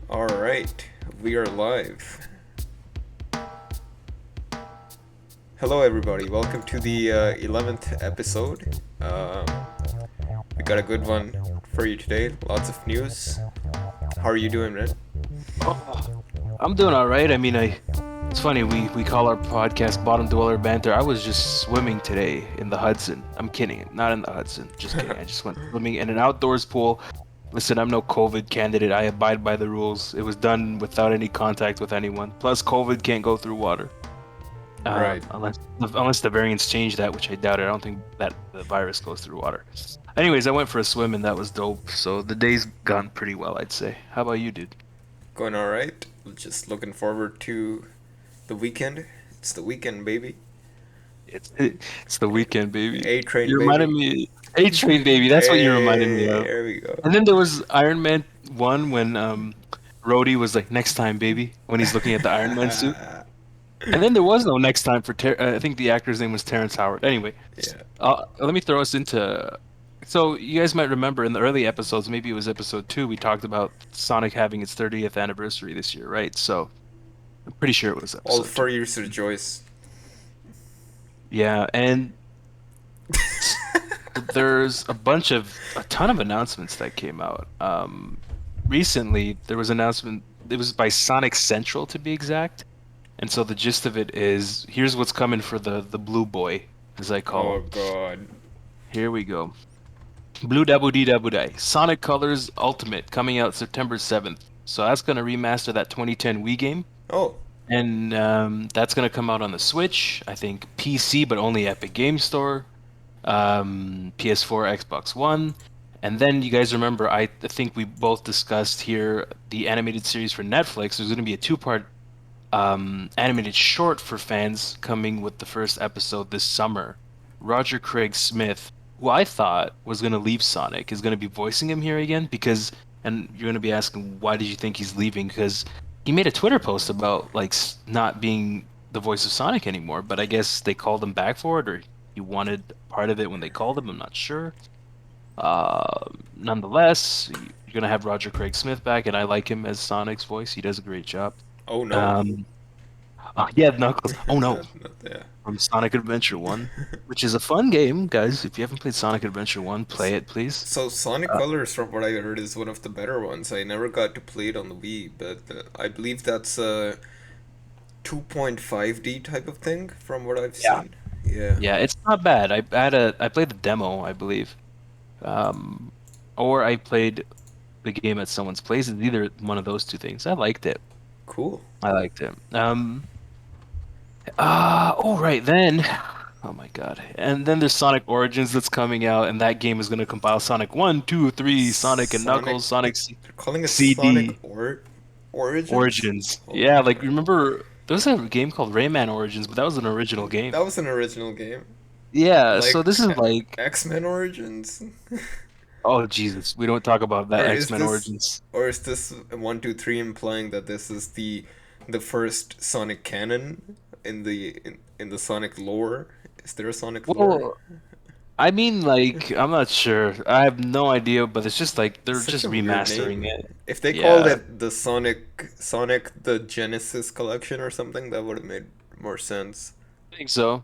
All right, we are live. Hello, everybody. Welcome to the 11th episode. We got a good one for you today. Lots of news. How are you doing, man? Oh, I'm doing all right. It's funny, we call our podcast Bottom Dweller Banter. I was just swimming today in the Hudson. I'm kidding, not in the Hudson. Just kidding. I just went swimming in an outdoors pool. Listen, I'm no COVID candidate. I abide by the rules. It was done without any contact with anyone. Plus, COVID can't go through water. Right. Unless the variants change that, which I doubt it. I don't think that the virus goes through water. Anyways, I went for a swim and that was dope. So the day's gone pretty well, I'd say. How about you, dude? Going all right. Just looking forward to the weekend. It's the weekend, baby. It's the weekend, baby. A train, You reminded baby. me, A Train, baby. That's what you reminded me Hey, of. there we go. And then there was Iron Man 1 when Rhodey was like, "Next time, baby," when he's looking at the Iron Man suit. And then there was no next time for I think the actor's name was Terrence Howard. Anyway, Yeah. let me throw us into. So you guys might remember in the early episodes, maybe it was episode 2, we talked about Sonic having its 30th anniversary this year, right? So I'm pretty sure it was All episode 2. 4 years to rejoice. Yeah, and there's a ton of announcements that came out. Recently there was an announcement. It was by Sonic Central to be exact. And so the gist of it is, here's what's coming for the blue boy, as I call Oh him. God. Here we go. Blue Dabu Dee Dabu Day. Sonic Colors Ultimate coming out September 7th. So that's gonna remaster that 2010 Wii game. Oh. And that's gonna come out on the Switch, I think PC, but only Epic Game Store, PS4, Xbox One, and then you guys remember I think we both discussed here the animated series for Netflix. There's gonna be a two-part animated short for fans coming with the first episode this summer. Roger Craig Smith, who I thought was gonna leave Sonic, is gonna be voicing him here again because, and you're gonna be asking why did you think he's leaving? Because he made a Twitter post about like not being the voice of Sonic anymore, but I guess they called him back for it, or he wanted part of it when they called him. I'm not sure. Nonetheless, you're gonna have Roger Craig Smith back, and I like him as Sonic's voice. He does a great job. Oh no. Um, yeah, Knuckles. Oh no, Not yeah. from Sonic Adventure 1, which is a fun game, guys. If you haven't played Sonic Adventure 1, play it, please. So Sonic Uh, Colors, from what I heard, is one of the better ones. I never got to play it on the Wii, but I believe that's a 2.5D type of thing, from what I've yeah. seen. Yeah. Yeah, it's not bad. I played the demo, I believe. Um, or I played the game at someone's place. It's either one of those two things. I liked it. Cool. I liked it. Oh right then. Oh my God. And then there's Sonic Origins that's coming out, and that game is gonna compile Sonic 1, 2, 3, Sonic and Sonic. Knuckles, Sonic They're calling it Sonic CD Origins. Origins. Oh Yeah, like God. remember there was a game called Rayman Origins, but that was an original game. That was an original game. Yeah, so Like this is like, X-Men Origins. oh Jesus, we don't talk about that Or is X-Men this Origins. or is this 1, 2, 3 implying that this is the first Sonic canon in the Sonic lore? Is there a Sonic lore? Well, I mean, like, I'm not sure. I have no idea, but it's just like they're Such just a weird remastering name. it. If they called Yeah, it the Sonic the Genesis collection or something, that would have made more sense. I think so.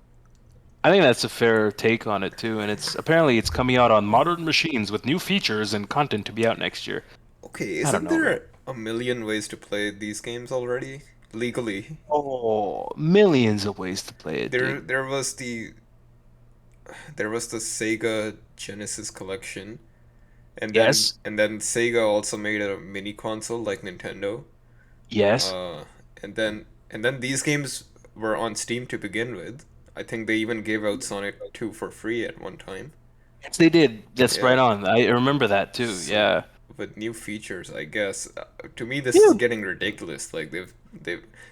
I think that's a fair take on it too, and it's coming out on modern machines with new features and content to be out next year. Okay, I don't isn't know, man. there a million ways to play these games already? Legally. Oh, millions of ways to play it, There dude. there was the there was the Sega Genesis collection, and then Yes, and then Sega also made a mini console like Nintendo. yes, Uh, and then these games were on Steam to begin with. I think they even gave out Sonic 2 for free at one time. yes, they did. That's Yeah. right on. I remember that too. So Yeah. with new features, I guess to me this is Dude, getting ridiculous. Like they've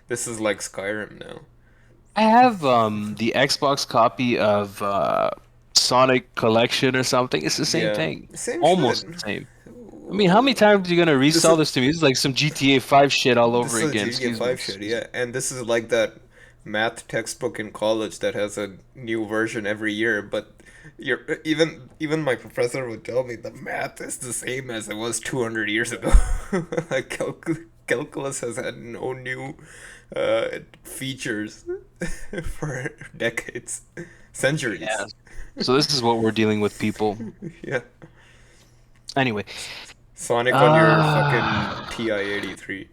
this is like Skyrim now. I have the Xbox copy of Sonic Collection or something. It's the same Yeah, thing. same shit. Almost the same. I mean, how many times are you gonna This resell is this to me? This is like some GTA 5 shit all over this is a again. GTA Excuse me. 5 shit, Excuse yeah. And this is like that math textbook in college that has a new version every year, but even my professor would tell me the math is the same as it was 200 years ago. Like calculus has had no new features for decades, Yeah. centuries. So this is what we're dealing with, people. Yeah. Anyway, Sonic on your fucking uh, TI-83.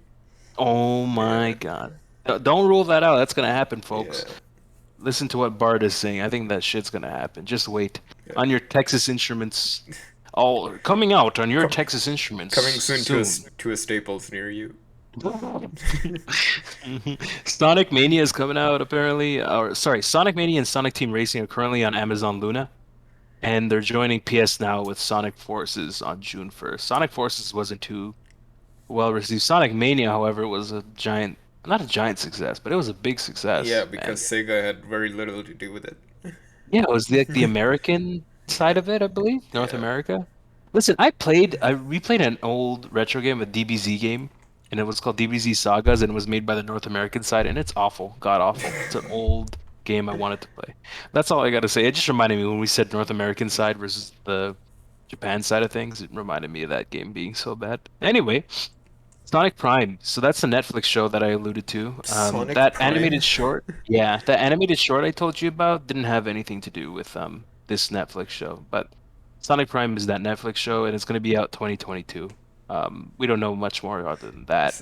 oh my Yeah. God. Don't rule that out. That's gonna happen, folks. Yeah. Listen to what Bart is saying. I think that shit's gonna happen. Just wait. Yeah. On your Texas Instruments, all coming out on your Com- Texas Instruments coming soon soon. to a Staples near you. Sonic Mania is coming out apparently. Or sorry, Sonic Mania and Sonic Team Racing are currently on Amazon Luna, and they're joining PS Now with Sonic Forces on June 1st. Sonic Forces wasn't too well received. Sonic Mania, however, was a giant, not a giant success, but it was a big Yeah, success, man. because Sega had very little to do with it. Yeah, it was like the American side of it, I believe, North Yeah. America. Listen, we played an old retro game, a DBZ game, and it was called DBZ Sagas, and it was made by the North American side, and it's awful, god awful. It's an old game I wanted to play. That's all I got to say. It just reminded me when we said North American side versus the Japan side of things, it reminded me of that game being so bad. Anyway, Sonic Prime. So that's the Netflix show that I alluded to. Sonic That Prime? animated short, yeah, that animated short I told you about didn't have anything to do with this Netflix show. But Sonic Prime is that Netflix show, and it's going to be out 2022. We don't know much more other than that.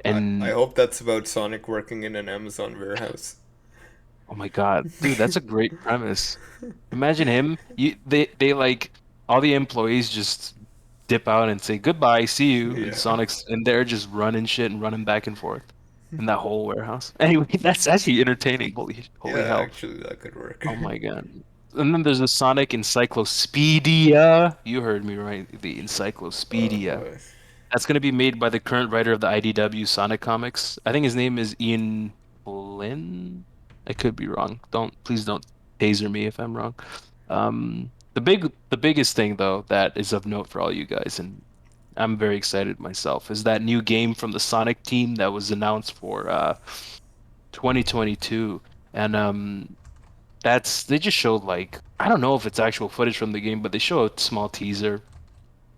I And hope that's about Sonic working in an Amazon warehouse. oh my God, dude, that's a great premise. Imagine him. They like all the employees just dip out and say goodbye, see you, and Yeah. Sonic's and they're just running shit and running back and forth in that whole warehouse. Anyway, that's actually entertaining. Holy Yeah, hell. actually, that could work. Oh my God. And then there's a Sonic Encyclopedia. You heard me right, the Encyclopedia. Uh, That's going to be made by the current writer of the IDW Sonic comics. I think his name is Ian Flynn. I could be wrong. Please don't taser me if I'm wrong. The biggest thing though that is of note for all you guys, and I'm very excited myself, is that new game from the Sonic team that was announced for 2022. And that's they just showed like I don't know if it's actual footage from the game, but they show a small teaser.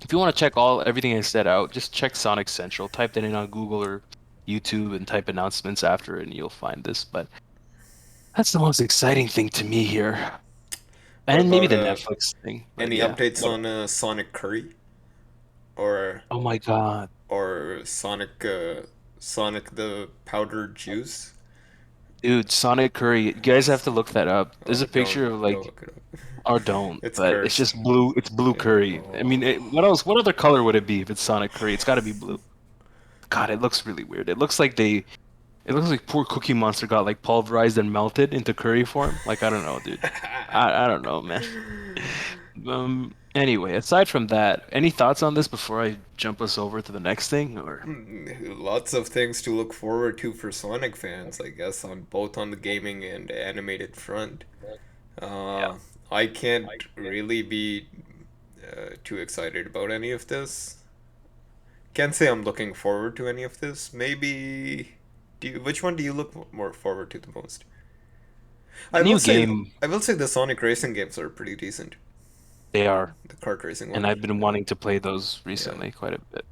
If you want to check everything I said out, just check Sonic Central. Type that in on Google or YouTube and type announcements after it, and you'll find this. But that's the most exciting thing to me here. what And maybe about the Netflix thing. But any yeah. updates What? on Sonic Curry or Oh my God. Sonic the powdered juice? Dude, Sonic Curry. You guys have to look that up. There's Oh, a picture of don't like, look it up. or don't, It's but it's cursed. just blue. It's blue Yeah. curry. I mean, Oh. what else? What other color would it be if it's Sonic Curry? It's got to be blue. God, it looks really weird. It looks like poor Cookie Monster got like pulverized and melted into curry form. Like I don't know, dude. I don't know, man. Anyway, aside from that, any thoughts on this before I jump us over to the next thing? Or Lots of things to look forward to for Sonic fans, I guess, on both on the gaming and animated front. yeah, Uh, I can't really be too excited about any of this. Can't say I'm looking forward to any of this. Maybe, which one do you look more forward to the most? the new game I will say the Sonic racing games are pretty decent. they are, The kart racing and one. I've been Yeah. wanting to play those Yeah. recently quite a bit.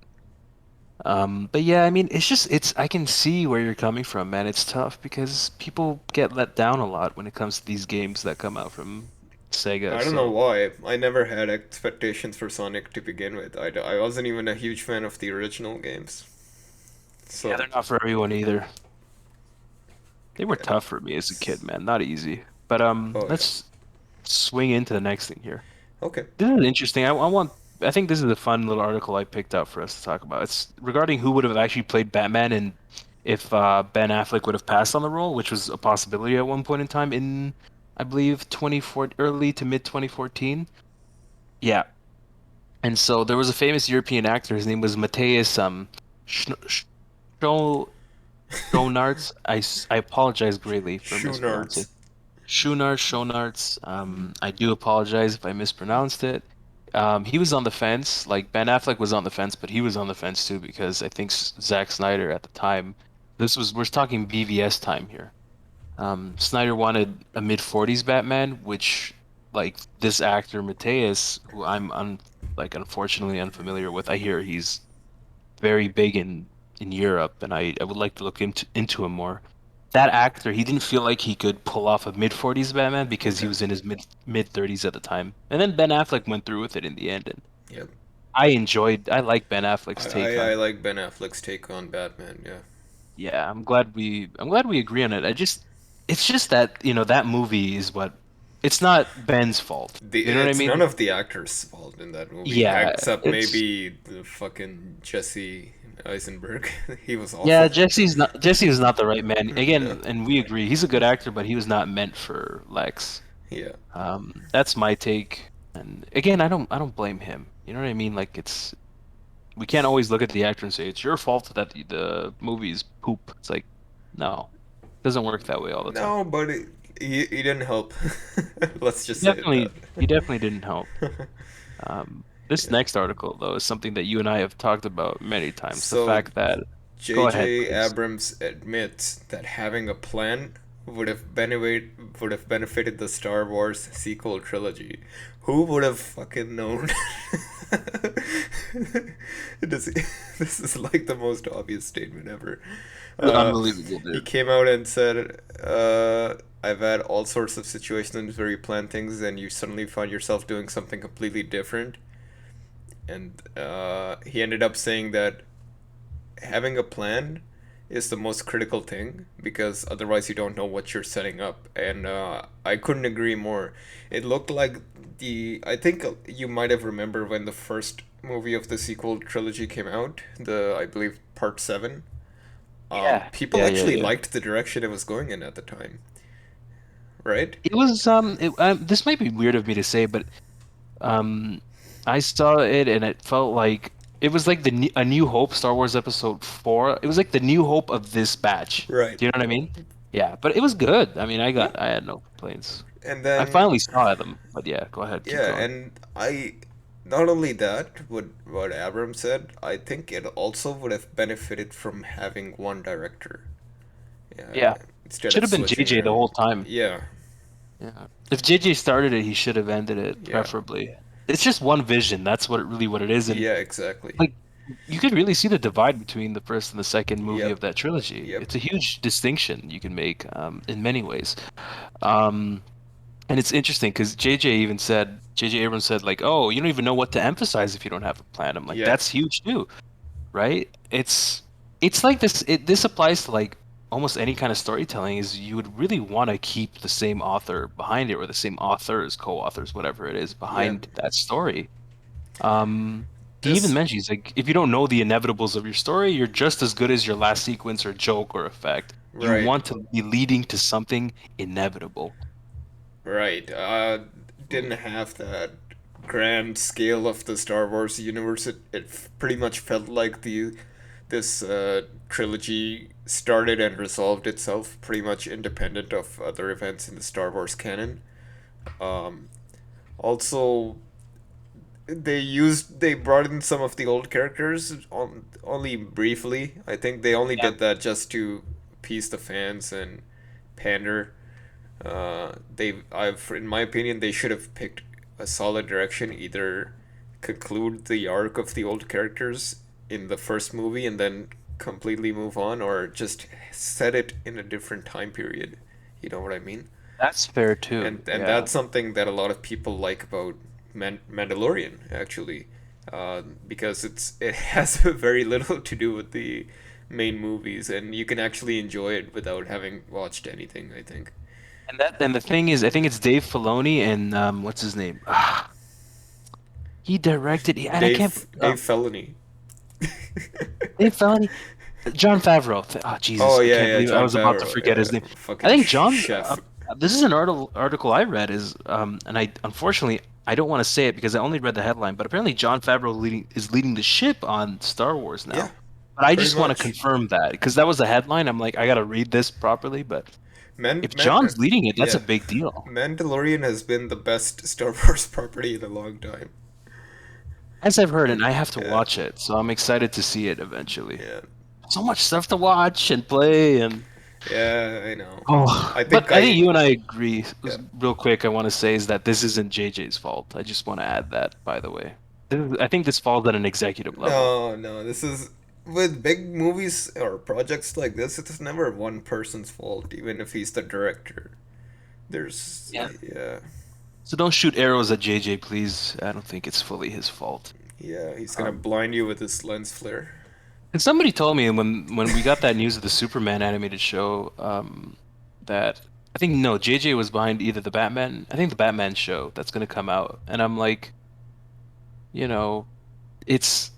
But yeah, I mean, it's I can see where you're coming from, man. It's tough because people get let down a lot when it comes to these games that come out from Sega. I don't know So why. I never had expectations for Sonic to begin with. I wasn't even a huge fan of the original games. yeah, So, they're not for everyone either. They were yeah. tough for me as a kid, man. Not easy. But Oh, yeah. let's swing into the next thing here. Okay. This is interesting. I think this is a fun little article I picked out for us to talk about. It's regarding who would have actually played Batman and if Ben Affleck would have passed on the role, which was a possibility at one point in time in, I believe, 24 early to mid 2014. Yeah. And so there was a famous European actor. His name was Matthias Schno- Schonartz. I apologize greatly for mispronouncing. Shoenards. Shonartz. I do apologize if I mispronounced it. He was on the fence. Like Ben Affleck was on the fence, but he was on the fence too because I think Zack Snyder at the time, we're talking BVS time here. Snyder wanted a mid-40s Batman, which like this actor Mateus, who I'm unfortunately unfamiliar with. I hear he's very big in in Europe, and I would like to look into him more. That actor, he didn't feel like he could pull off a mid-40s Batman because he Okay. was in his mid 30s at the time. And then Ben Affleck went through with it in the end, and Yep. I like Ben Affleck's take I on. like Ben Affleck's take on Batman. Yeah. Yeah, I'm glad we agree on it. It's just that, that movie is it's not Ben's fault. You know what I It's none mean? of the actors' fault in that movie, Yeah, except it's maybe the fucking Jesse Eisenberg. He was yeah, awful. Jesse is not the right man. No. Again, and we agree, he's a good actor, but he was not meant for Lex. Yeah. That's my take. And again, I don't blame him. You know what I mean? Like we can't always look at the actor and say it's your fault that the movie is poop. It's like, no, it doesn't work that way all the time. No, but he didn't help. Let's He just say that. definitely he definitely didn't help. This Yeah. next article though is something that you and I have talked about many times. The So fact that go ahead, J.J. please. Abrams admits that having a plan would have benefited the Star Wars sequel trilogy. Who would have fucking known? This, this is like the most obvious statement ever. Uh, Unbelievable, he dude. came out and said, I've had all sorts of situations where you plan things and you suddenly find yourself doing something completely different. And he ended up saying that having a plan is the most critical thing because otherwise you don't know what you're setting up. And I couldn't agree more. It looked like I think you might have remembered when the first movie of the sequel trilogy came out, I believe part 7. Yeah, People yeah, yeah, actually yeah. liked the direction it was going in at the time, right? It was this might be weird of me to say, but um I saw it and it felt like it was like A New Hope Star Wars Episode 4. It was like the New Hope of this batch. Right. Do you know what I mean? Yeah, but it was good. I mean, Yeah. I had no complaints. And I then finally saw them, but yeah, go ahead, keep yeah, going. and I not only that, what Abram said, I think it also would have benefited from having one director. Yeah, Yeah. instead Should of have been switching JJ the around. whole time. Yeah, Yeah. If JJ started it, he should have ended it, yeah, preferably. It's just one vision. That's what it is. And yeah, exactly. like you could really see the divide between the first and the second movie Yep, of that trilogy. yep, It's a huge distinction you can make in many ways. Um, and it's interesting because JJ Abrams said like, "Oh, you don't even know what to emphasize if you don't have a plan." I'm like, yeah, "That's huge too." Right? It's like this applies to like almost any kind of storytelling is you would really want to keep the same author behind it or the same authors, co-authors, whatever it is yeah. behind that story. Um he even This mentions like if you don't know the inevitables of your story, you're just as good as your last sequence or joke or effect. You right, want to be leading to something inevitable. right. Didn't have that grand scale of the Star Wars universe. It pretty much felt like the this trilogy started and resolved itself pretty much independent of other events in the Star Wars canon. Um, Also, they brought in some of the old characters only briefly. I think they only Yeah. did that just to appease the fans and pander. In my opinion, they should have picked a solid direction. Either conclude the arc of the old characters in the first movie and then completely move on, or just set it in a different time period. You know what I mean? That's fair too. And Yeah. that's something that a lot of people like about Mandalorian actually, because it has very little to do with the main movies, and you can actually enjoy it without having watched anything. I think And the thing is, I think it's Dave Filoni and what's his name? He directed, and I can't. Dave Felony. Dave Filoni, John Favreau. Oh Oh Jesus, I yeah, can't yeah, believe I John was about to Favreau, forget his name. I fucking think John. chef. This is an article I read is, and I unfortunately I don't want to say it because I only read the headline, but apparently John Favreau is leading the ship on Star Wars Yeah, now. But I pretty just want to much. confirm that because that was the headline. I'm like, I gotta read this properly. But Man, if man, John's leading it, that's a yeah. big deal. Mandalorian has been the best Star Wars property in a long time. As I've heard, and And I have to yeah, watch it, so I'm excited to see it eventually. yeah, So much stuff to watch and play and yeah, I know. oh, I but think I think I you and I agree. yeah. Real quick, I want to say is that this isn't JJ's fault. I just want to add that, by the way. I think this falls at an executive level. No, no, this is with big movies or projects like this, it's never one person's fault, even if he's the director. There's Yeah. yeah, So don't shoot arrows at JJ, please. I don't think it's fully his fault. yeah, he's gonna Um, blind you with his lens flare. and somebody told me when we got that news of the Superman animated show, that I think no, JJ was behind either the Batman, I think the Batman show that's gonna come out, and I'm like, you know, it's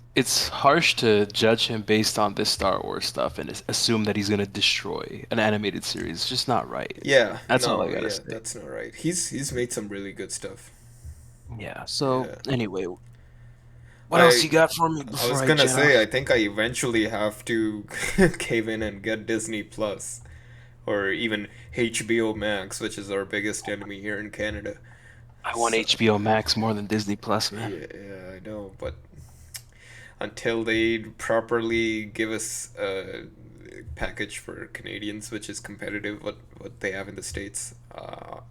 harsh to judge him based on this Star Wars stuff and assume that he's gonna destroy an animated series. It's just not right. Yeah, That's all I no, gotta yeah, say. that's not right. He's made some really good stuff. Yeah. So Yeah. anyway, what else I you got for me I before was I gonna jet say off? I think I eventually have to cave in and get Disney Plus or even HBO Max, which is our biggest enemy here in Canada. I want So HBO Max more than Disney Plus, man. yeah, yeah, I know, but until they properly give us a package for Canadians, which is competitive what they have in the states,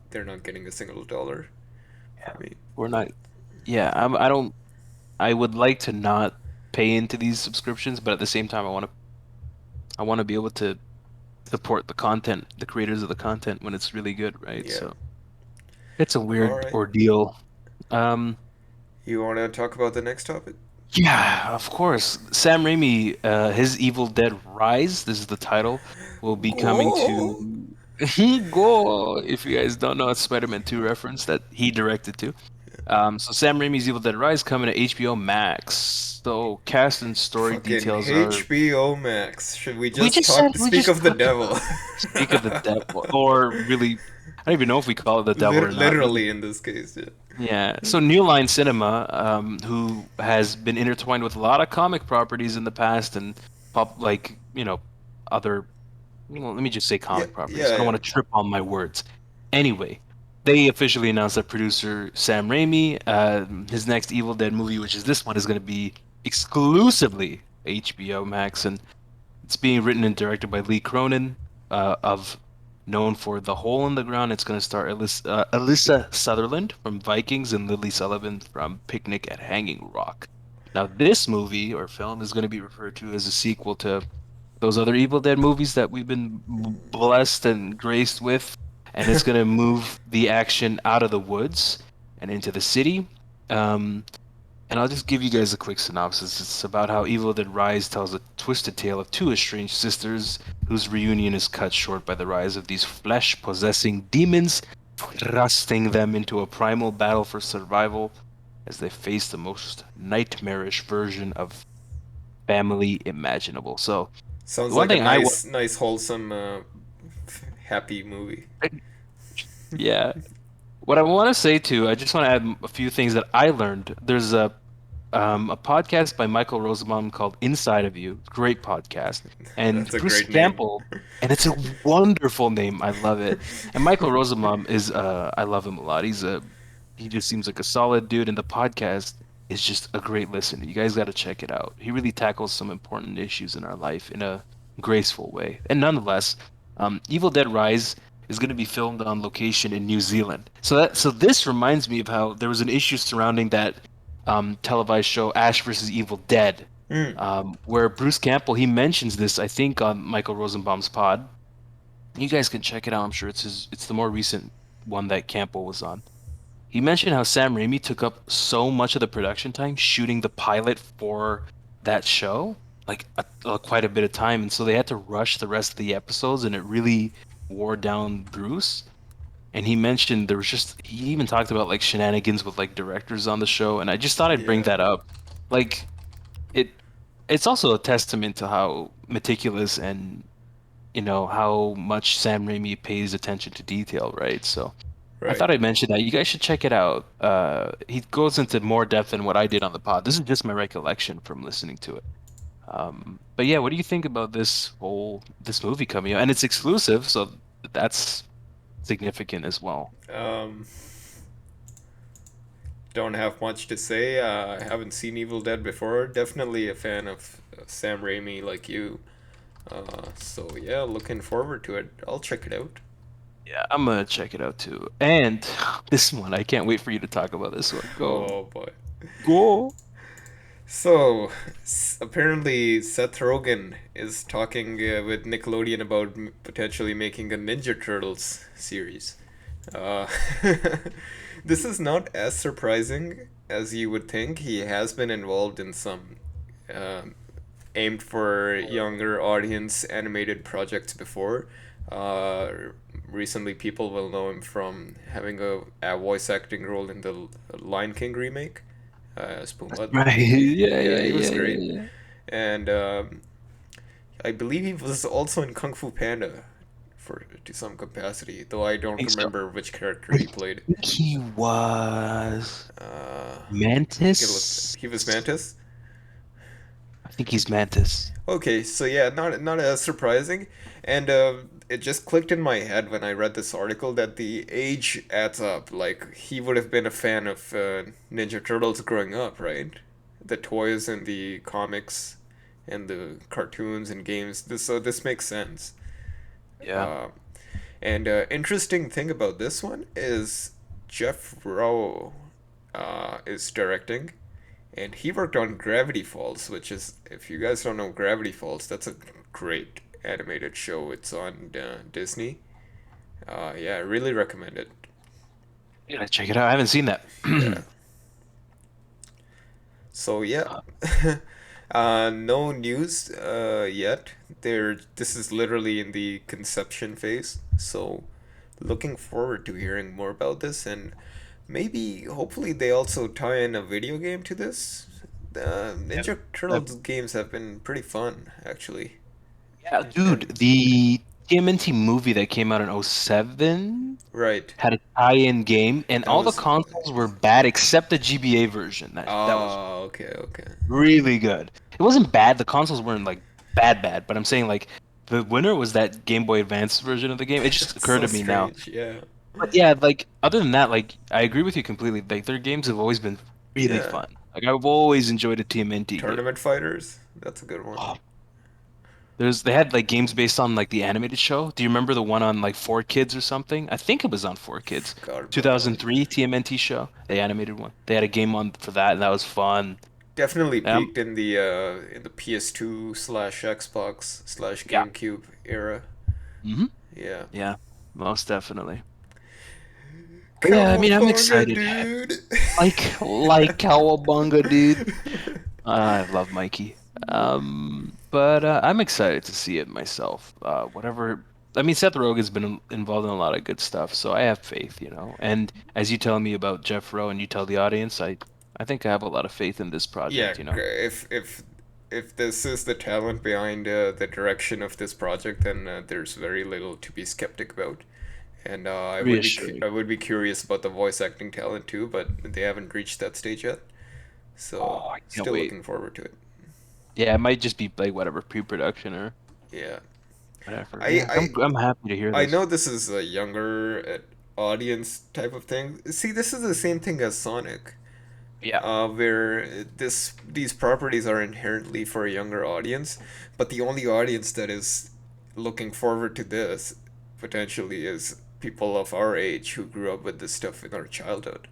they're not getting a single dollar Yeah. from me. We're not. Yeah, I don't. I would like to not pay into these subscriptions, but at the same time, I want to be able to support the content, the creators of the content when it's really good, right? Yeah. So it's a All weird right. ordeal. Um, You want to talk about the next topic? yeah, of course. Sam Raimi, his Evil Dead Rise, this is the title, will be coming Go. to Go. If you guys don't know, it's Spider-Man 2 reference that he directed to. So Sam Raimi's Evil Dead Rise coming to HBO Max. So cast and story Fucking details are. HBO Max. Should we We just just said talk? we Speak just of the talked devil. about it. Speak of the devil, or really, I don't even know if we call it the devil or not. Literally in this case, yeah. Yeah. So New Line Cinema, who has been intertwined with a lot of comic properties in the past and pop like, other, let me just say Yeah, comic properties. yeah, I don't yeah. want to trip on my words. Anyway, they officially announced that producer Sam Raimi, his next Evil Dead movie, which is this one, is going to be exclusively HBO Max, and it's being written and directed by Lee Cronin, of known for The Hole in the Ground. It's going to star Alyssa Sutherland from Vikings and Lily Sullivan from Picnic at Hanging Rock. Now, this movie or film is going to be referred to as a sequel to those other Evil Dead movies that we've been blessed and graced with, and it's going to move the action out of the woods and into the city. Um, and I'll just give you guys a quick synopsis. It's about how Evil Dead Rise tells a twisted tale of two estranged sisters whose reunion is cut short by the rise of these flesh-possessing demons, thrusting them into a primal battle for survival as they face the most nightmarish version of family imaginable. So, the Sounds one like a thing I want, nice, wholesome, happy movie. yeah, what I want to say too, I just want to add a few things that I learned. There's a podcast by Michael Rosenbaum called Inside of You. Great podcast. That's And a Bruce great name. Campbell, and it's a wonderful name. I love it. And Michael Rosenbaum is I love him a lot. He just seems like a solid dude, and the podcast is just a great listen. You guys got to check it out. He really tackles some important issues in our life in a graceful way. And nonetheless, Evil Dead Rise is going to be filmed on location in New Zealand. So this reminds me of how there was an issue surrounding that televised show Ash versus Evil Dead, Hmm. where Bruce Campbell he mentions this I think on Michael Rosenbaum's pod. You guys can check it out. I'm sure it's the more recent one that Campbell was on. He mentioned how Sam Raimi took up so much of the production time shooting the pilot for that show, like quite a bit of time, and so they had to rush the rest of the episodes, and it really wore down Bruce. And he mentioned there was just he even talked about like shenanigans with like directors on the show, and I just thought I'd bring Yeah. that up. Like it it's also a testament to how meticulous and how much Sam Raimi pays attention to detail, right? So I Right. thought I'd mention that. You guys should check it out. He goes into more depth than what I did on the pod. This is just my recollection from listening to it. But yeah, what do you think about this movie coming out? And it's exclusive, so that's significant as well. Um, don't have much to say. I haven't seen Evil Dead before. Definitely a fan of Sam Raimi like you. So yeah, looking forward to it. I'll check it out. Yeah, I'm gonna check it out too. And this one, I can't wait for you to talk about this one. Go, Oh boy. go. So, apparently Seth Rogen is talking with Nickelodeon about potentially making a Ninja Turtles series. Uh, this is not as surprising as you would think. He has been involved in some um aimed for younger audience animated projects before. Uh, Recently, people will know him from having a voice acting role in the Lion King remake, as Pumbaa. Right. Yeah, Yeah, yeah, he was yeah, yeah, great. yeah. And I believe he was also in Kung Fu Panda for to some capacity, though I I don't think so. remember which character I he played. think he was I think it looked Mantis. he was Mantis. I think he's Mantis. Okay, so yeah, not as surprising, and it just clicked in my head when I read this article that the age adds up. Like he would have been a fan of Ninja Turtles growing up, right? The toys and the comics, and the cartoons and games. So this makes sense. Yeah. Uh, and interesting thing about this one is Jeff Rowe is directing, and he worked on Gravity Falls, which is, if you guys don't know Gravity Falls, that's a great animated show. It's on Disney. Yeah, I really recommend it. Yeah, check it out. I haven't seen that. Yeah. So yeah, Uh, no news yet. This is literally in the conception phase. So looking forward to hearing more about this, and maybe, hopefully, they also tie in a video game to this. yeah. Ninja Uh, Turtles games have been pretty fun, actually. yeah, dude, And the TMNT movie that came out in '07 right, had a tie-in game, and that all the was. consoles were bad except the GBA version. That was Oh, okay, okay. really good. It wasn't bad. The consoles weren't like bad, but I'm saying like the winner was that Game Boy Advance version of the game. It just That's occurred so to me now. strange. Yeah, But yeah, like other than that, like I agree with you completely. Like their games have always been really yeah. fun. Like I've always enjoyed a TMNT game. Tournament Fighters. That's a good one. Oh, they had like games based on like the animated show. Do you remember the one on like 4Kids or something? I think it was on 4Kids. Forgot about that one. 2003 TMNT show, the animated one. They had a game on for that, and that was fun. Definitely Um, peaked in the PS2 slash Xbox slash yeah. GameCube era. Hmm. Yeah. Yeah, most definitely. But yeah, I mean, I'm Cowabunga, excited. dude. Like Cowabunga, dude. I love Mikey. But I'm excited to see it myself. Whatever. I mean, Seth Rogen's been involved in a lot of good stuff, so I have faith, you know. And as you tell me about Jeff Rowe and you tell the audience, I think I have a lot of faith in this Yeah, project, you know. if this is the talent behind the direction of this project, then there's very little to be skeptic about. And I Reassuring. would be curious about the voice acting talent too, but they haven't reached that stage yet. So Oh, I can't still wait. looking forward to it. Yeah, it might just be like whatever pre-production or Yeah, whatever. I Yeah, I I'm happy to hear I this. know this is a younger audience type of thing. See, this is the same thing as Sonic, Yeah. where these properties are inherently for a younger audience, but the only audience that is looking forward to this potentially is people of our age who grew up with this stuff in our childhood.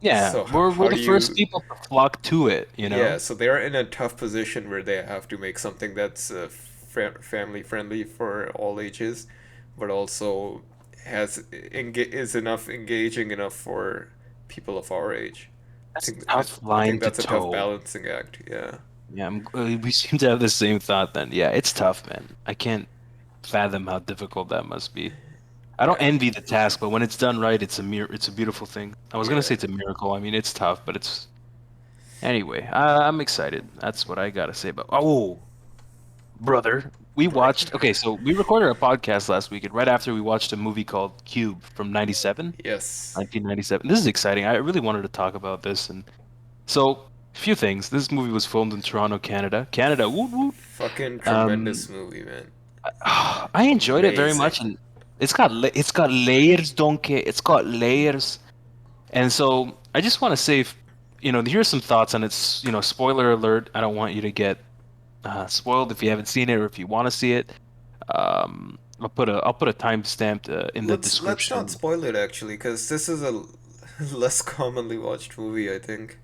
Yeah, So we're how the do first you? people to flock to it, you Yeah, know? so they're in a tough position where they have to make something that's family friendly for all ages, but also is enough engaging enough for people of our age. That's a tough I line think to that's a tough toe. balancing act. Yeah, Yeah, we seem to have the same thought then. Yeah, it's tough, man. I can't fathom how difficult that must be. I don't yeah, envy the task, but when it's done right, it's a beautiful thing. I was gonna yeah. say it's a miracle. I mean, it's tough, but it's anyway. I'm excited. That's what I gotta say about. Oh, brother, we Brother. watched. Okay, so we recorded a podcast last week, and right after we watched a movie called Cube from '97, Yes. 1997. This is exciting. I really wanted to talk about this, and so a few things. This movie was filmed in Toronto, Canada. Canada, woot woot. Fucking Um, tremendous movie, man. I enjoyed it very Amazing. much, and it's got layers, donkey. It's got layers, and so I just want to say, here's some thoughts on its. Spoiler alert. I don't want you to get spoiled if you haven't seen it or if you want to see it. I'll put a timestamp in the Let's not description. spoil it actually, because this is a less commonly watched movie, I think.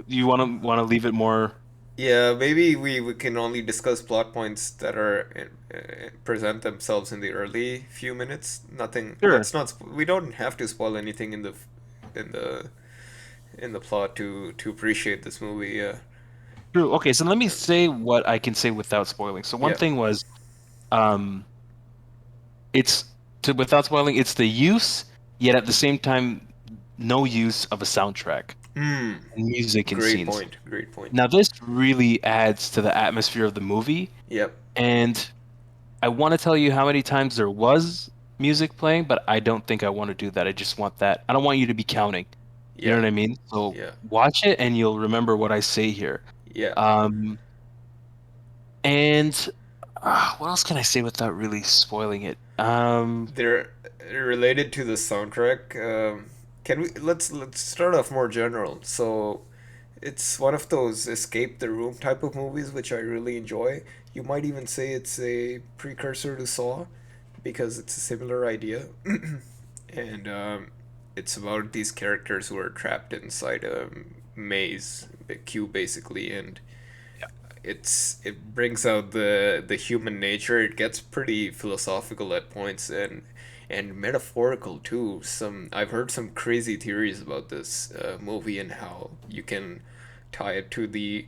You want to leave it more? Yeah, maybe we can only discuss plot points that are present themselves in the early few minutes. Nothing. Sure. Let's not. We don't have to spoil anything in the in the plot to appreciate this movie. Yeah. True. Okay, so let me Uh, say what I can say without spoiling. So one yeah. thing was, um, it's without spoiling, it's the use, yet at the same time, no use of a soundtrack Hmm. and music and Great scenes. point. Great point. Now, this really adds to the atmosphere of the movie, Yep. and I want to tell you how many times there was music playing, but I don't think I want to do that. I just want that. I don't want you to be counting. You know Yeah. what I mean? So Yeah. watch it and you'll remember what I say here. Yeah. Um, and what else can I say without really spoiling it? They're related to the soundtrack. Can we let's start off more general. So it's one of those escape the room type of movies which I really enjoy. You might even say it's a precursor to Saw because it's a similar idea. And it's about these characters who are trapped inside a maze, a cube basically, and it brings out the human nature. It gets pretty philosophical at points and metaphorical too. Some I've heard some crazy theories about this movie and how you can tie it to the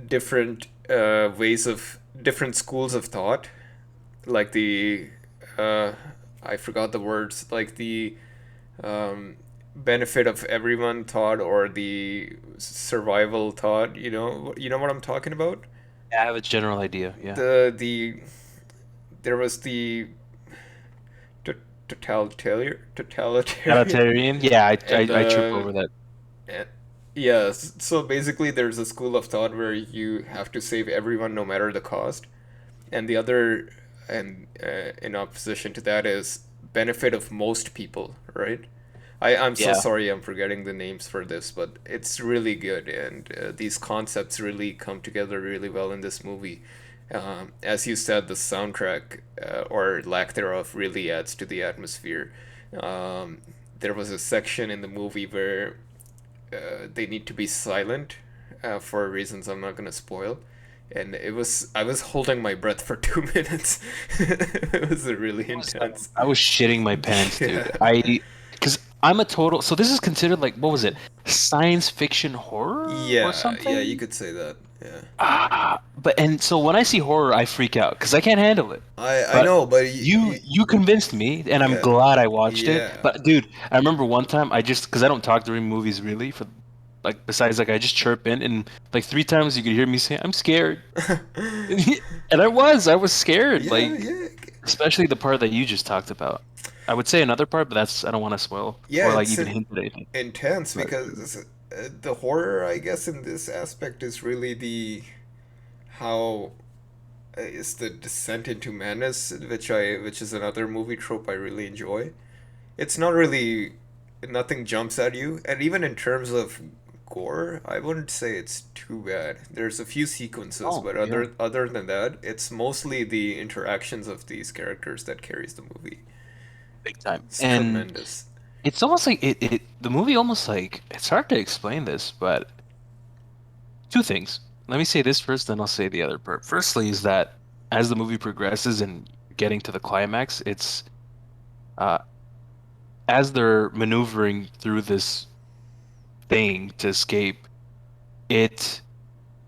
different ways of different schools of thought, like the uh, I forgot the words, like the um, benefit of everyone thought or the survival thought. You know what I'm talking about. I have a general idea. Yeah. The there was the totalitarian Totalitarian? Yeah, and I trip over that. and- yeah, so basically there's a school of thought where you have to save everyone no matter the cost, and the other, and in opposition to that, is benefit of most people, right? I'm so Yeah. sorry I'm forgetting the names for this, but it's really good, and these concepts really come together really well in this movie. As you said, the soundtrack, or lack thereof, really adds to the atmosphere. Um, there was a section in the movie where they need to be silent for reasons I'm not gonna spoil, and I was holding my breath for 2 minutes. It was really intense. I was shitting my pants, dude. Yeah. Because I'm a total. So this is considered like, what was it? Science fiction horror or Yeah, you something? could say that. Yeah. But and so when I see horror, I freak out because I can't handle it. I But know, but you convinced me, and I'm yeah. glad I watched it. Yeah. But dude, I remember one time I just because I don't talk during movies really for like besides like I just chirp in and like 3 times you could hear me say I'm scared, and I was scared Yeah, like yeah. especially the part that you just talked about. I would say another part, but that's I don't want to spoil Yeah, or like it's even hint at anything. intense But because the horror, I guess, in this aspect is really the how is the descent into madness, which is another movie trope I really enjoy. It's not really nothing jumps at you, and even in terms of gore, I wouldn't say it's too bad. There's a few sequences, oh but yeah, other than that, it's mostly the interactions of these characters that carries the movie. big time. It's And tremendous. it's almost like it the movie almost like it's hard to explain this, but two things. Let me say this first, then I'll say the other part. Firstly, is that as the movie progresses and getting to the climax, it's uh, as they're maneuvering through this thing to escape, it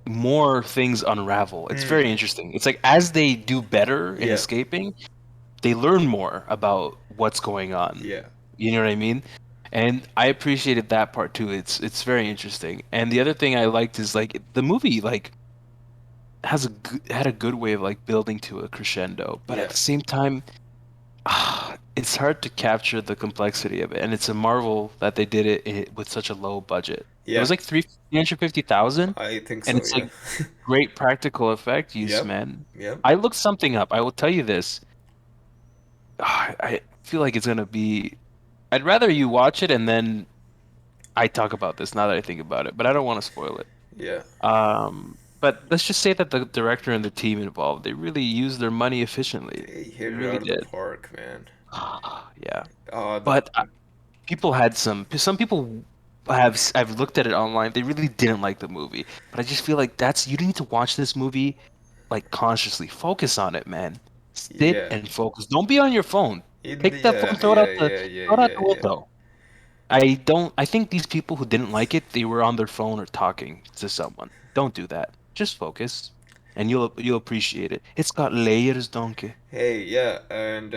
more things unravel. It's Hmm. very interesting. It's like as they do better in Yeah. escaping, they learn more about what's going on. Yeah. You know what I mean? And I appreciated that part too. It's very interesting. And the other thing I liked is like the movie like had a good way of like building to a crescendo, but at Yeah. the same time, it's hard to capture the complexity of it. And it's a marvel that they did it with such a low budget. It Yeah. was like 350,000, I think and so. it's Yeah. like great practical effect use, Yep. man. Yep. I looked something up. I will tell you this. I feel like it's gonna be. I'd rather you watch it and then I talk about this now that I think about it, but I don't want to spoil it. Yeah. But let's just say that the director and the team involved, they really used their money efficiently. They They hit it really out of the did. park, man. Yeah. Uh, the But people had some people I've looked at it online. They really didn't like the movie, but I just feel like that's you need to watch this movie like consciously. Focus on it, man. Sit Yeah. and focus. Don't be on your phone. Take that phone, Yeah, yeah, yeah, throw it out yeah, the yeah. window. I don't. I think these people who didn't like it, they were on their phone or talking to someone. Don't do that. Just focus, and you'll appreciate it. It's got layers, donkey. Hey, yeah, and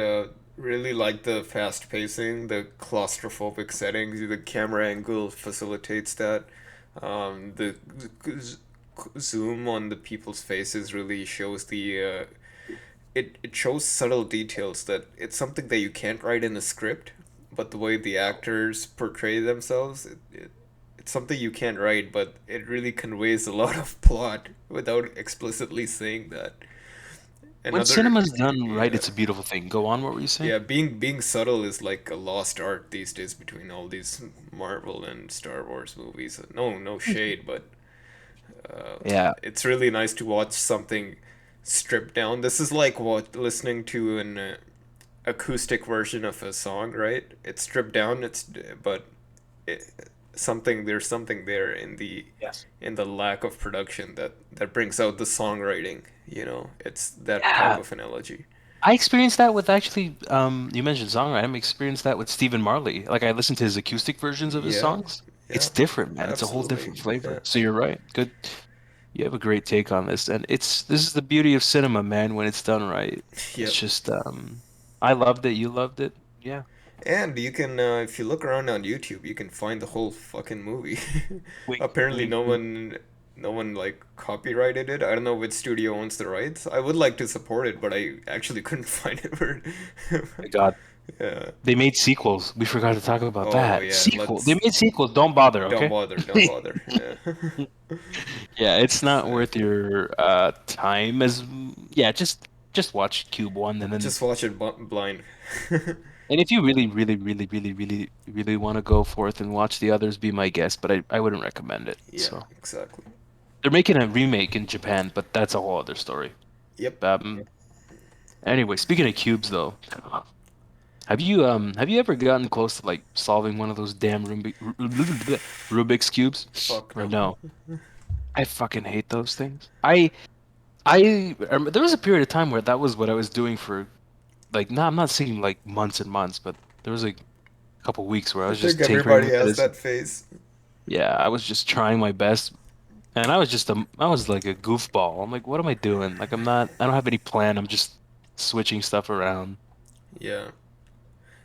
really like the fast pacing, the claustrophobic settings, the camera angle facilitates that. The zoom on the people's faces really shows it shows subtle details that it's something that you can't write in a script, but the way the actors portray themselves, it's something you can't write, but it really conveys a lot of plot without explicitly saying that. When Another, cinema's done right, yeah, it's a beautiful thing. Go on. What were you saying? yeah, being subtle is like a lost art these days between all these Marvel and Star Wars movies. No shade, but uh, Yeah. it's really nice to watch something stripped down. This is like what listening to an acoustic version of a song, right? It's stripped down. But it, something there's something there Yes. in the lack of production that brings out the songwriting. It's that type Yeah. of analogy. I experienced that with actually, you mentioned songwriting. I experienced that with Stephen Marley. Like I listened to his acoustic versions of his Yeah, songs. yeah, It's different, man. It's a whole absolutely. different Yeah, flavor. So you're right. Good. You have a great take on this, and this is the beauty of cinema, man. When it's done right, it's yep. just, I loved it. You loved it. Yeah. And you can, if you look around on YouTube, you can find the whole fucking movie. Wink, Apparently, wink, wink. no one like copyrighted it. I don't know which studio owns the rights. I would like to support it, but I actually couldn't find it. My God, Yeah. they made sequels. We forgot to talk about Oh that. yeah. Sequel. They Let's made sequels. Don't bother, don't okay? bother. Don't bother. Yeah. Yeah, it's not worth Exactly. your time as yeah, just watch Cube 1 and then Just watch it blind. and if you really, really, really, really, really, really want to go forth and watch the others, be my guest, but I wouldn't recommend it. Yeah. So Exactly. they're making a remake in Japan, but that's a whole other story. Yep. Anyway, speaking of cubes though, have you ever gotten close to like solving one of those damn Rubik's cubes? Fuck Or no. no? I fucking hate those things. There was a period of time where that was what I was doing for like no, I'm not saying like months and months, but there was like a couple weeks where I I was think just tinkering everybody with it. has that phase. Yeah, I was just trying my best, and I was like a goofball. I'm like, what am I doing? Like I don't have any plan. I'm just switching stuff around. Yeah.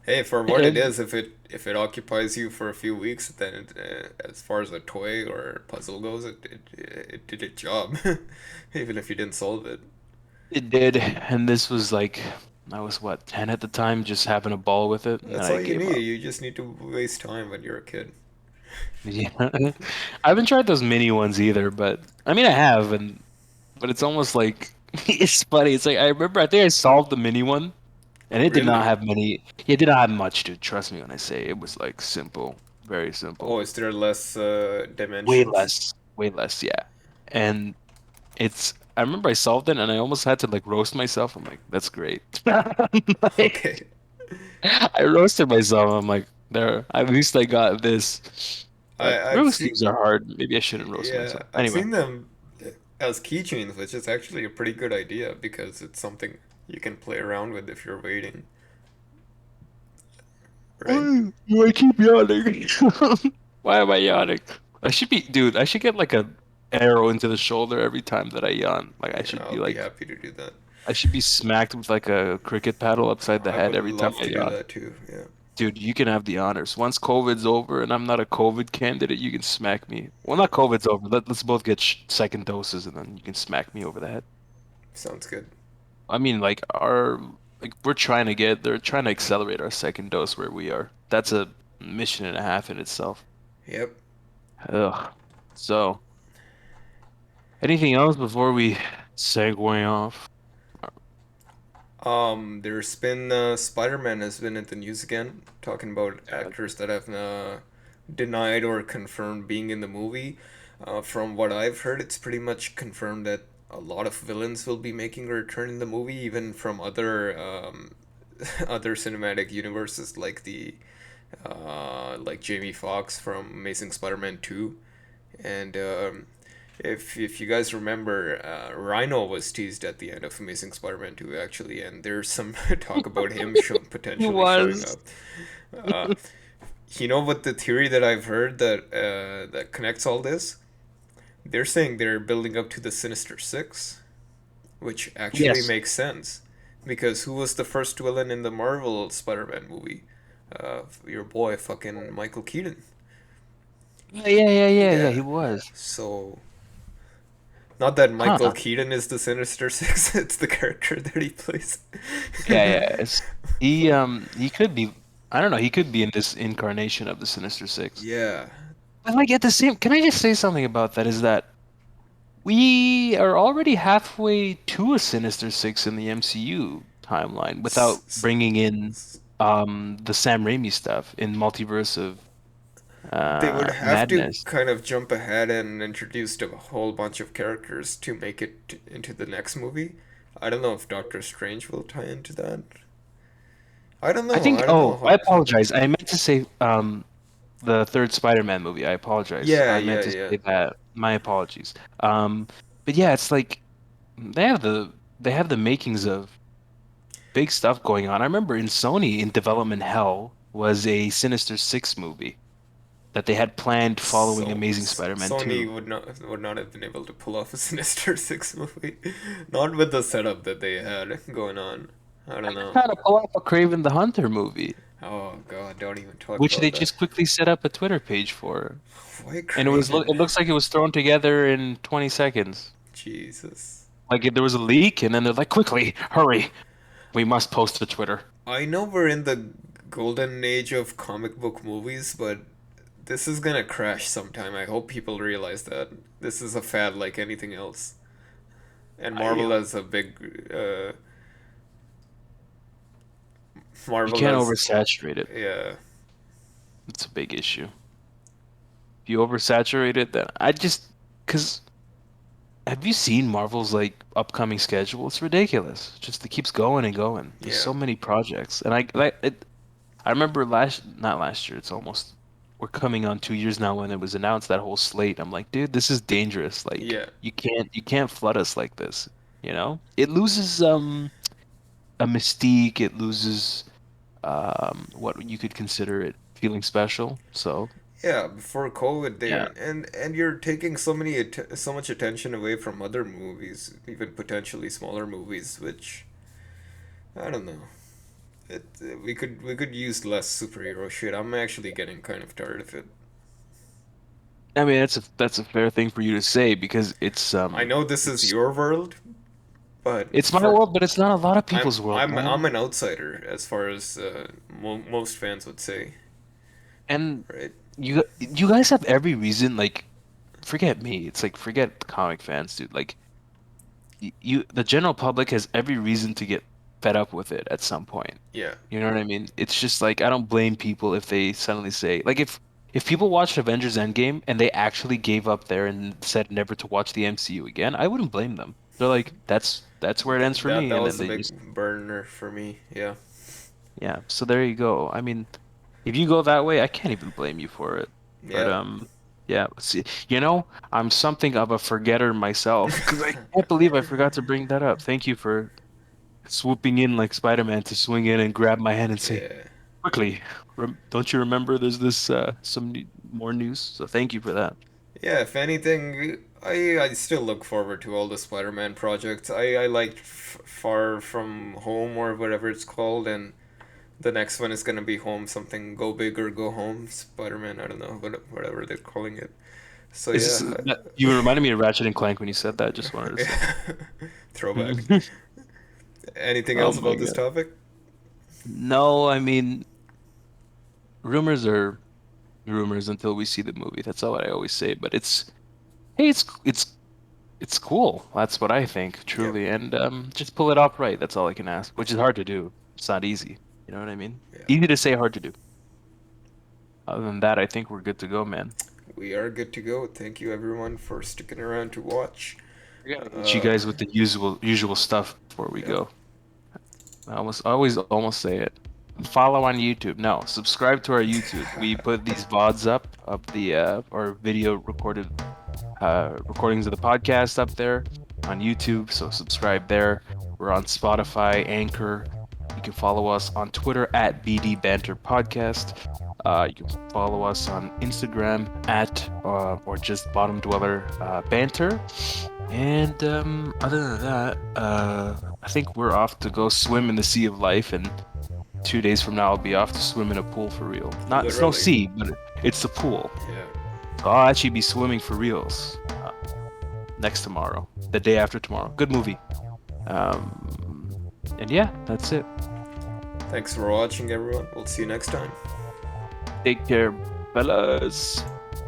Hey, for what it And is, if it occupies you for a few weeks, then as far as a toy or puzzle goes, it did its job, even if you didn't solve it. it did, and this was like I was what 10 at the time, just having a ball with it, and then That's I all you gave need. up. You just need to waste time when you're a kid. Yeah, I haven't tried those mini ones either, but I mean I have, and but it's almost like it's funny. It's like I remember I think I solved the mini one, and it did not Really? have many. It did not have much, dude. Trust me when I say it was like simple, very simple. Oh, is there less Way dimensions? less, way less, yeah. And I remember I solved it, and I almost had to like roast myself. I'm like, that's great. Like, Okay. I roasted myself. I'm like, there. At least I got this. But I've Rubik's seen cubes are hard. Maybe I shouldn't roast yeah, myself. I've Anyway. seen them as keychains, which is actually a pretty good idea because it's something you can play around with if you're waiting, right? Why do I keep yawning? Why am I yawning? Dude, I should get like a arrow into the shoulder every time that I yawn. Like Yeah, I'll be happy to do that. I should be smacked with like a cricket paddle upside the I head would every time love I to do yawn. that too. Yeah. Dude, you can have the honors. Once COVID's over and I'm not a COVID candidate, you can smack me. Well, not COVID's over. Let's both get sh second doses and then you can smack me over the head. Sounds good. I mean, they're trying to accelerate our second dose where we are. That's a mission and a half in itself. Yep. Ugh. So, anything else before we segue off? There's been Spider-Man has been in the news again, talking about Uh, actors that have denied or confirmed being in the movie. From what I've heard, it's pretty much confirmed that a lot of villains will be making a return in the movie, even from other other cinematic universes like the like Jamie Foxx from Amazing Spider-Man 2. And if you guys remember, Rhino was teased at the end of Amazing Spider-Man 2 actually, and there's some talk about him He potentially showing was. up. Uh, you know what the theory that I've heard that connects all this? They're saying they're building up to the Sinister Six, which actually Yes. makes sense. Because who was the first villain in the Marvel Spider-Man movie? Your boy, fucking Michael Keaton. Yeah. He Yeah. was. So, not that Michael Huh. Keaton is the Sinister Six, it's the character that he plays. Yeah. He could be. I don't know. He could be in this incarnation of the Sinister Six. Yeah. But like at the same, can I just say something about that? Is that we are already halfway to a Sinister Six in the MCU timeline S- without s- bringing in s- the Sam Raimi stuff in Multiverse of they would have to Madness. kind of jump ahead and introduce a whole bunch of characters to make it into the next movie. I don't know if Doctor Strange will tie into that. I don't I know. think. I don't know Oh, I how that. apologize. I meant to say the third Spider-Man movie. I apologize. Yeah, I meant yeah, to yeah. say that. My apologies. Um, but yeah, it's like they have the makings of big stuff going on. I remember in Sony in development hell was a Sinister Six movie that they had planned following Amazing Spider-Man Sony 2. would not have been able to pull off a Sinister Six movie, not with the setup that they had going on. I don't And they're know. trying to pull off a Craven the Hunter movie, Oh God, don't even talk which about they that. just quickly set up a Twitter page for. Why And Craven? it looks like it was thrown together in 20 seconds. Jesus. Like there was a leak, and then they're like, "Quickly, hurry, we must post to Twitter." I know we're in the golden age of comic book movies, but this is gonna crash sometime. I hope people realize that this is a fad like anything else. And I Marvel has a big You Marvel can't has oversaturate it. yeah. It's a big issue. If you oversaturate it, then I just because have you seen Marvel's like upcoming schedule? It's ridiculous. Just it keeps going and going. There's Yeah. so many projects, and I remember not last year. It's almost we're coming on 2 years now when it was announced that whole slate. I'm like, dude, this is dangerous. Like Yeah. you can't flood us like this. You know, it loses a mystique. It loses what you could consider it feeling special. So Yeah, before COVID yeah, there and you're taking so many so much attention away from other movies, even potentially smaller movies, which I don't know. We could use less superhero shit. I'm actually getting kind of tired of it. I mean that's a fair thing for you to say because I know this is your world, but it's my for world, but it's not a lot of I'm people's world, I'm I'm man. an outsider as far as most fans would say, And right? you guys have every reason, like forget me. It's like forget comic fans, dude. Like the general public has every reason to get fed up with it at some point. Yeah. You know what I mean? It's just like I don't blame people if they suddenly say like if people watched Avengers Endgame and they actually gave up there and said never to watch the MCU again, I wouldn't blame them. They're like, that's where it ends for me, That and then was a they just big burner for me. Yeah. yeah. So there you go. I mean, if you go that way, I can't even blame you for it. But Yeah. yeah. See, I'm something of a forgetter myself because I can't believe I forgot to bring that up. Thank you for swooping in like Spider-Man to swing in and grab my hand and say, Yeah. quickly, don't you remember there's this more news? So thank you for that. Yeah, if anything, I still look forward to all the Spider-Man projects. I liked Far From Home or whatever it's called, and the next one is gonna be Home something, Go Big or Go Home, Spider-Man. I don't know whatever they're calling it. So Is yeah, this you reminded me of Ratchet and Clank when you said that. Just wanted to say. throwback. Anything Oh else my about this God. topic? No, I mean, rumors are rumors until we see the movie. That's all I always say. But hey, it's cool. That's what I think, Yep. truly. And just pull it off right. That's all I can ask, which is hard to do. It's not easy. You know what I mean? Yeah. Easy to say, hard to do. Other than that, I think we're good to go, man. We are good to go. Thank you everyone for sticking around to watch. I gotta hit you Uh, guys with the usual stuff before we yep. go. I always say it. Follow on YouTube. No, subscribe to our YouTube. We put these VODs up of the or video recorded recordings of the podcast up there on YouTube. So subscribe there. We're on Spotify, Anchor. You can follow us on Twitter at BD Banter Podcast. You can follow us on Instagram at or just Bottom Dweller Banter. And other than that, I think we're off to go swim in the sea of life. And 2 days from now, I'll be off to swim in a pool for real. Not It's no Literally. sea, but it's the pool. Yeah. So I'll actually be swimming for reals next tomorrow, the day after tomorrow. Good movie. And yeah, that's it. Thanks for watching, everyone. We'll see you next time. Take care, fellas.